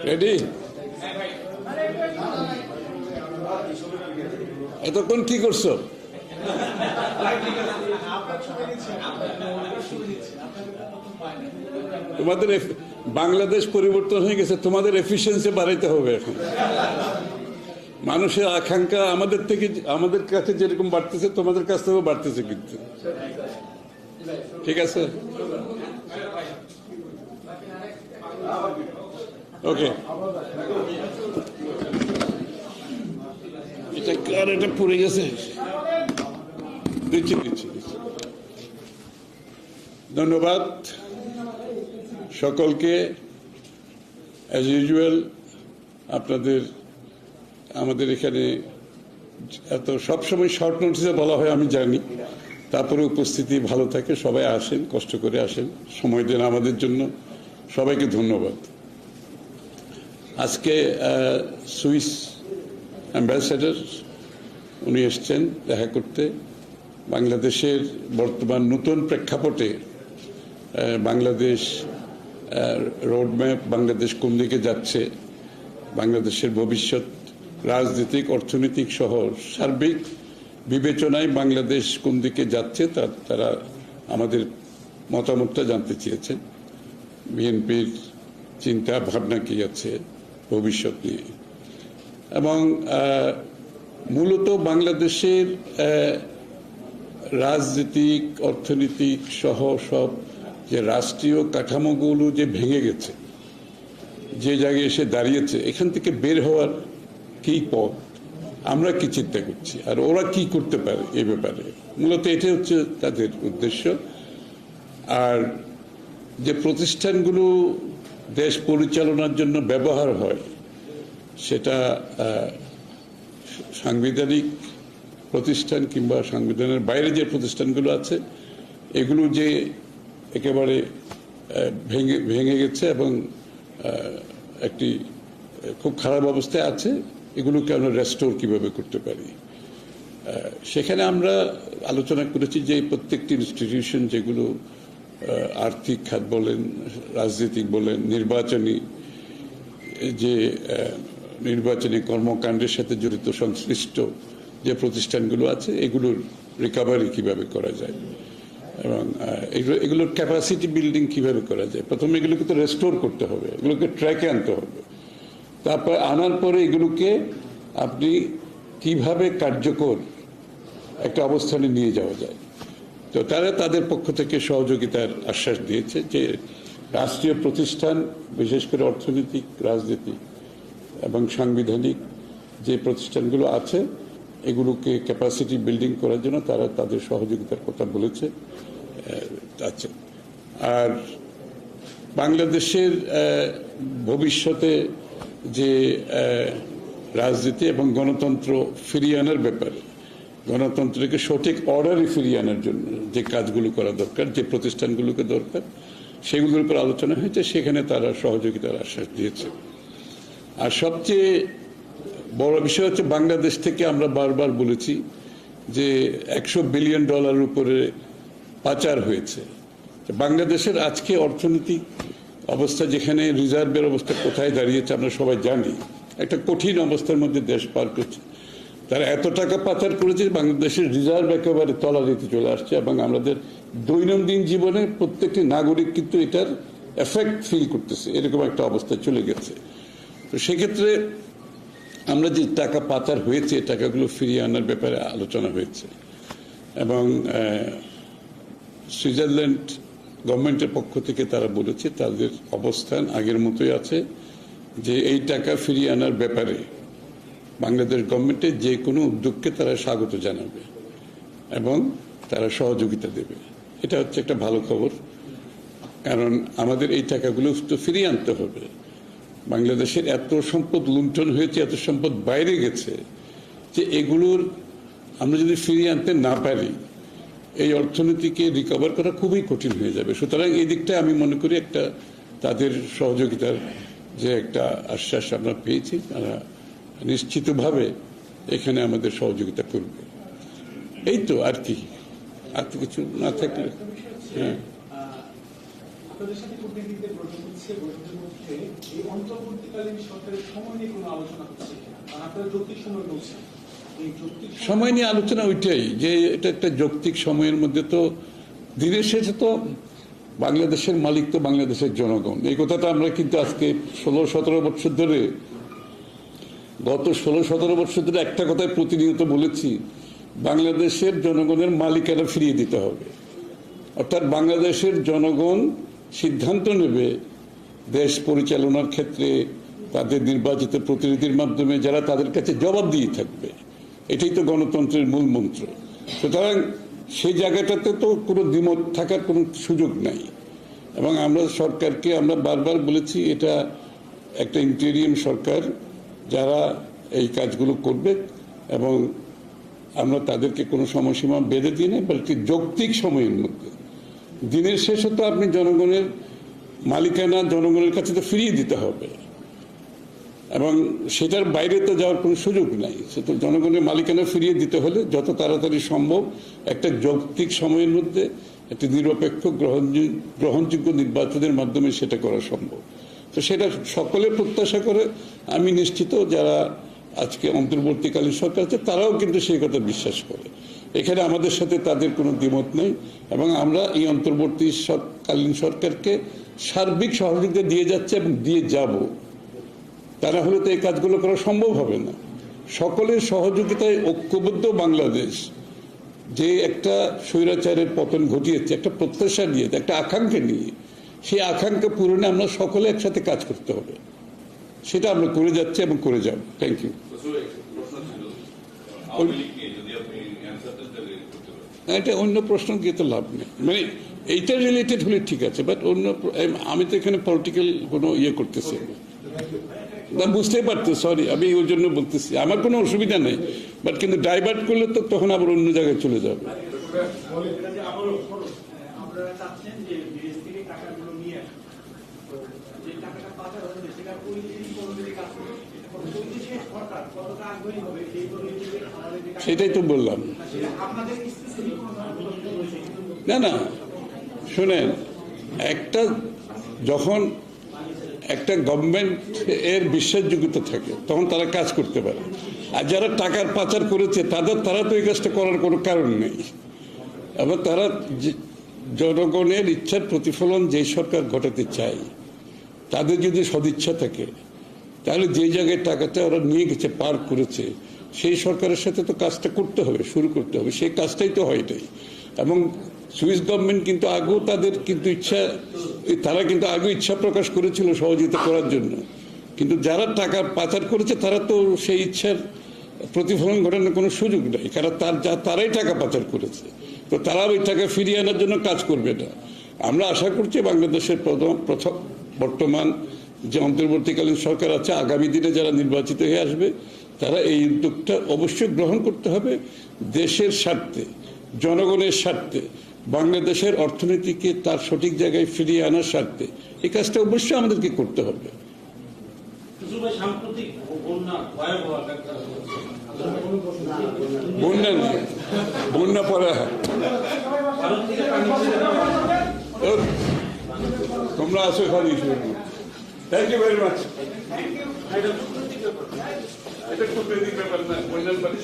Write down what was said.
Ready? এতক্ষণ কি করছো? তোমাদের বাংলাদেশ পরিবর্তন হয়ে গেছে, তোমাদের এফিসিয়েন্সি বাড়াইতে হবে এখন। মানুষের আকাঙ্ক্ষা আমাদের থেকে, আমাদের কাছে যেরকম বাড়তেছে তোমাদের কাছ থেকেও বাড়তেছে কিন্তু। ঠিক আছে, ওকে। এটা কার, এটা পড়ে গেছে, দিচ্ছি। ধন্যবাদ সকলকে। অ্যাজ ইউজুয়াল আপনাদের আমাদের এখানে এত সবসময় শর্ট নোটিসে বলা হয় আমি জানি, তারপরে উপস্থিতি ভালো থাকে, সবাই আসেন, কষ্ট করে আসেন, সময় দেন আমাদের জন্য, সবাইকে ধন্যবাদ। আজকে সুইস অ্যাম্বাসেডর উনি এসছেন দেখা করতে। বাংলাদেশের বর্তমান নতুন প্রেক্ষাপটে বাংলাদেশ রোডম্যাপ, বাংলাদেশ কোন দিকে যাচ্ছে, বাংলাদেশের ভবিষ্যৎ রাজনৈতিক, অর্থনৈতিক সহ সার্বিক বিবেচনায় বাংলাদেশ কোন দিকে যাচ্ছে তারা আমাদের মতামতটা জানতে চেয়েছেন। বিএনপির চিন্তা ভাবনা কি আছে ভবিষ্যৎ নিয়ে, এবং মূলত বাংলাদেশের রাজনৈতিক, অর্থনৈতিক সহ সব যে রাষ্ট্রীয় কাঠামোগুলো যে ভেঙে গেছে, যে জায়গায় এসে দাঁড়িয়েছে, এখান থেকে বের হওয়ার কি পথ, আমরা কি চিন্তা করছি, আর ওরা কি করতে পারে এই ব্যাপারে, মূলত এটাই হচ্ছে তাদের উদ্দেশ্য। আর যে প্রতিষ্ঠানগুলো দেশ পরিচালনার জন্য ব্যবহার হয়, সেটা সাংবিধানিক প্রতিষ্ঠান কিংবা সংবিধানের বাইরে যে প্রতিষ্ঠানগুলো আছে, এগুলো যে একেবারে ভেঙে গেছে এবং একটি খুব খারাপ অবস্থায় আছে, এগুলোকে আমরা রেস্টোর কিভাবে করতে পারি, সেখানে আমরা আলোচনা করেছি যে প্রত্যেকটি ইনস্টিটিউশন, যেগুলো আর্থিক খাত বলেন, রাজনৈতিক বলেন, নির্বাচনী কর্মকাণ্ডের সাথে জড়িত সংশ্লিষ্ট যে প্রতিষ্ঠানগুলো আছে, এগুলোর রিকভারি কিভাবে করা যায় এবং এগুলোর ক্যাপাসিটি বিল্ডিং কিভাবে করা যায়। প্রথমে এগুলোকে তো রেস্টোর করতে হবে, এগুলোকে ট্র্যাকে আনতে হবে, তারপর আনার পরে এগুলোকে আপনি কিভাবে কার্যকর একটা অবস্থানে নিয়ে যাওয়া যায়। তো তারা তাদের পক্ষ থেকে সহযোগিতার আশ্বাস দিয়েছে যে রাষ্ট্রীয় প্রতিষ্ঠান, বিশেষ করে অর্থনৈতিক, রাজনৈতিক এবং সাংবিধানিক যে প্রতিষ্ঠানগুলো আছে, এগুলোকে ক্যাপাসিটি বিল্ডিং করার জন্য তারা তাদের সহযোগিতার কথা বলেছে আছে। আর বাংলাদেশের ভবিষ্যতে যে রাজনীতি এবং গণতন্ত্র ফিরিয়ে আনার ব্যাপারে, গণতন্ত্রকে সঠিক অর্ডারে ফিরিয়ে আনার জন্য যে কাজগুলো করা দরকার, যে প্রতিষ্ঠানগুলোকে দরকার, সেগুলোর উপর আলোচনা হয়েছে, সেখানে তারা সহযোগিতার আশ্বাস দিয়েছে। আর সবচেয়ে বড় বিষয় হচ্ছে, বাংলাদেশ থেকে আমরা বারবার বলেছি যে $100 বিলিয়ন উপরে পাচার হয়েছে। বাংলাদেশের আজকে অর্থনৈতিক অবস্থা, যেখানে রিজার্ভের অবস্থা কোথায় দাঁড়িয়েছে আমরা সবাই জানি, একটা কঠিন অবস্থার মধ্যে দেশ পার করছে। তারা এত টাকা পাচার করেছে, বাংলাদেশের রিজার্ভ একেবারে তলানিতে চলে আসছে, এবং আমাদের দৈনন্দিন জীবনে প্রত্যেকটি নাগরিক কিন্তু এটার এফেক্ট ফিল করতেছে, এরকম একটা অবস্থায় চলে গেছে। তো সেক্ষেত্রে আমরা যে টাকা পাচার হয়েছে, টাকাগুলো ফিরিয়ে আনার ব্যাপারে আলোচনা হয়েছে, এবং সুইজারল্যান্ড গভর্নমেন্টের পক্ষ থেকে তারা বলেছে তাদের অবস্থান আগের মতোই আছে, যে এই টাকা ফিরিয়ে আনার ব্যাপারে বাংলাদেশ গভর্নমেন্টের যে কোনো উদ্যোগকে তারা স্বাগত জানাবে এবং তারা সহযোগিতা দেবে। এটা হচ্ছে একটা ভালো খবর, কারণ আমাদের এই টাকাগুলো তো ফিরিয়ে আনতে হবে। বাংলাদেশের এত সম্পদ লুণ্ঠন হয়েছে, এত সম্পদ বাইরে গেছে, যে এগুলোর আমরা যদি ফিরিয়ে আনতে না পারি, এই অর্থনীতিকে রিকভার করা খুবই কঠিন হয়ে যাবে। সুতরাং এই দিকটা আমি মনে করি একটা তাদের সহযোগিতার যে একটা আশ্বাস আমরা পেয়েছি, তারা নিশ্চিতভাবে এখানে আমাদের সহযোগিতা করবে। এই তো, আর কি, আর তো কিছু না থাকলে। হ্যাঁ, আপনাদের সাথে কূটনীতিকদের বৈঠক হচ্ছে, বৈঠকের মধ্যে এই অন্তর্বর্তীকালীন সরকারের সময় নিয়ে কোনো আলোচনা হচ্ছে কিনা? কারণ আপনারা যৌক্তিক সময় বলছেন, এই যৌক্তিক সময় নিয়ে আলোচনা ওইটাই যে এটা একটা যৌক্তিক সময়ের মধ্যে। তো দিনের শেষে তো বাংলাদেশের মালিক তো বাংলাদেশের জনগণ। এই কথাটা আমরা কিন্তু আজকে 16-17 বছর ধরে, গত 16-17 বছর ধরে একটা কথাই প্রতিনিয়ত বলেছি, বাংলাদেশের জনগণের মালিকানা ফিরিয়ে দিতে হবে। অর্থাৎ বাংলাদেশের জনগণ সিদ্ধান্ত নেবে দেশ পরিচালনার ক্ষেত্রে তাদের নির্বাচিত প্রতিনিধির মাধ্যমে, যারা তাদের কাছে জবাবদিহি থাকবে। এটাই তো গণতন্ত্রের মূল মন্ত্র। সুতরাং সেই জায়গাটাতে তো কোনো দ্বিমত থাকার কোনো সুযোগ নাই। এবং আমরা সরকারকে আমরা বারবার বলেছি এটা একটা ইন্টেরিয়াম সরকার, যারা এই কাজগুলো করবে, এবং আমরা তাদেরকে কোনো সময়সীমা বেঁধে দিই না, বলছি যৌক্তিক সময়ের মধ্যে। দিনের শেষে তো আপনি জনগণের মালিকানা জনগণের কাছে তো ফিরিয়ে দিতে হবে, এবং সেটার বাইরে তো যাওয়ার কোনো সুযোগ নাই। সে তো জনগণের মালিকানা ফিরিয়ে দিতে হলে যত তাড়াতাড়ি সম্ভব একটা যৌক্তিক সময়ের মধ্যে একটি নিরপেক্ষ গ্রহণযোগ্য নির্বাচনের মাধ্যমে সেটা করা সম্ভব। তো সেটা সকলে প্রত্যাশা করে। আমি নিশ্চিত যারা আজকে অন্তর্বর্তীকালীন সরকার আছে তারাও কিন্তু সেই কথা বিশ্বাস করে। এখানে আমাদের সাথে তাদের কোনো দ্বিমত নেই, এবং আমরা এই অন্তর্বর্তীকালীন সরকারকে সার্বিক সহযোগিতা দিয়ে যাচ্ছে এবং দিয়ে যাব। তা না হলে তো এই কাজগুলো করা সম্ভব হবে না। সকলের সহযোগিতায় ঐক্যবদ্ধ বাংলাদেশ যে একটা স্বৈরাচারের পতন ঘটিয়েছে, একটা প্রত্যাশা নিয়ে, একটা আকাঙ্ক্ষা নিয়ে, সেই আকাঙ্ক্ষা পূরণে আমরা সকলে একসাথে কাজ করতে হবে। সেটা আমরা করে যাচ্ছি এবং করে যাব। Thank you. এটা অন্য প্রশ্ন গিয়ে তো লাভ নেই, মানে এইটা রিলেটেড হলে ঠিক আছে, বাট অন্য আমি তো এখানে পলিটিক্যাল কোনো ইয়ে করতেছি না, বুঝতেই পারতো। সরি, আমি ওই জন্য বলতেছি, আমার কোনো অসুবিধা নেই, বাট কিন্তু ডাইভার্ট করলে তো তখন আবার অন্য জায়গায় চলে যাবে। সেটাই তো বললাম। না না, শুনেন, একটা যখন একটা গভর্নমেন্ট এর বিশ্বাসযোগ্যতা থাকে তখন তারা কাজ করতে পারে। আর যারা টাকার পাচার করেছে তারা তো এই কাজটা করার কোনো কারণ নেই। আবার তারা জনগণের ইচ্ছার প্রতিফলন যে সরকার ঘটাতে চায়, তাদের যদি সদিচ্ছা থাকে, তাহলে যে জায়গায় টাকাটা ওরা নিয়ে গেছে, পার করেছে, সেই সরকারের সাথে তো কাজটা করতে হবে, শুরু করতে হবে। সেই কাজটাই তো হয়টাই। এবং সুইস গভর্নমেন্ট কিন্তু আগেও তাদের কিন্তু তারা কিন্তু আগে ইচ্ছা প্রকাশ করেছিল সহযোগিতা করার জন্য, কিন্তু যারা টাকা পাচার করেছে তারা তো সেই ইচ্ছার প্রতিফলন ঘটানোর কোনো সুযোগ নেই, কারণ তারাই টাকা পাচার করেছে। তো তারা ওই টাকা ফিরিয়ে আনার জন্য কাজ করবে না। আমরা আশা করছি বাংলাদেশের বর্তমান যে অন্তর্বর্তীকালীন সরকার আছে, আগামী দিনে যারা নির্বাচিত হয়ে আসবে, তারা এই উদ্যোগটা অবশ্যই গ্রহণ করতে হবে দেশের স্বার্থে, জনগণের স্বার্থে, বাংলাদেশের অর্থনীতিকে তার সঠিক জায়গায় ফিরিয়ে আনার স্বার্থে। এই কাজটা অবশ্যই আমাদেরকে করতে হবে। বন্যা পরে তোমরা আসো খালি। Thank you very much. এটা খুব বেদিক ব্যাপার না, বন্যার বাড়ি